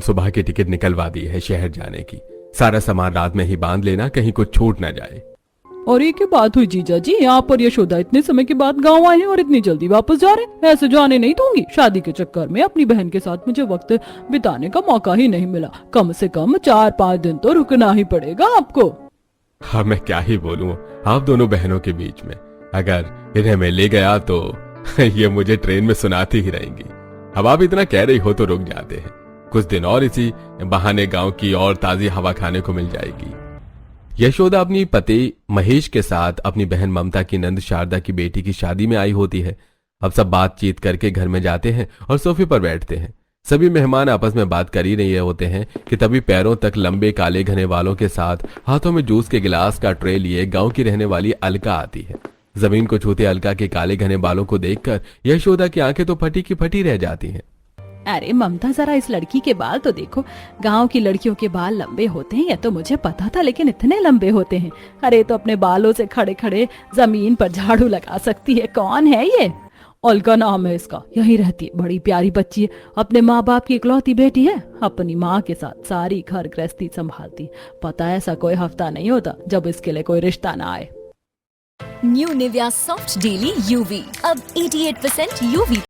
सुबह की टिकट निकलवा दी है शहर जाने की। सारा सामान रात में ही बांध लेना, कहीं कुछ छूट ना जाए। और ये क्या बात हुई जीजा जी, आप और यशोदा इतने समय के बाद गांव आए हैं और इतनी जल्दी वापस जा रहे हैं? ऐसे जाने नहीं दूंगी। शादी के चक्कर में अपनी बहन के साथ मुझे वक्त बिताने का मौका ही नहीं मिला। कम से कम 4-5 दिन तो रुकना ही पड़ेगा आपको। हाँ, मैं क्या ही बोलूं आप दोनों बहनों के बीच में। अगर इन्हें मैं ले गया तो ये मुझे ट्रेन में सुनाती ही रहेंगी। अब आप इतना कह रही हो तो रुक जाते हैं। कुछ दिन और इसी बहाने गांव की और ताजी हवा खाने को मिल जाएगी। यशोदा अपनी पति महेश के साथ अपनी बहन ममता की नंद शारदा की बेटी की शादी में आई होती है। अब सब बातचीत करके घर में जाते हैं और सोफे पर बैठते हैं। सभी मेहमान आपस में बात कर ही रहे होते हैं कि तभी पैरों तक लंबे काले घने वालों के साथ हाथों में जूस के गिलास का ट्रे लिए गांव की रहने वाली अलका आती है। जमीन को छूते अलका के काले घने बालों को देखकर यशोदा की आंखें तो फटी की फटी रह जाती हैं। अरे ममता, जरा इस लड़की के बाल तो देखो। गांव की लड़कियों के बाल लंबे होते हैं, ये तो मुझे पता था, लेकिन इतने लंबे होते हैं। अरे तो अपने बालों से खड़े खड़े जमीन पर झाड़ू लगा सकती है। कौन है ये? अलका नाम है इसका, यहीं रहती है, बड़ी प्यारी बच्ची है, अपने माँ बाप की इकलौती बेटी है। अपनी माँ के साथ सारी घर गृहस्थी संभालती। पता है, ऐसा कोई हफ्ता नहीं होता जब इसके लिए कोई रिश्ता ना आए। New Nivea soft daily UV अब 88% यूवी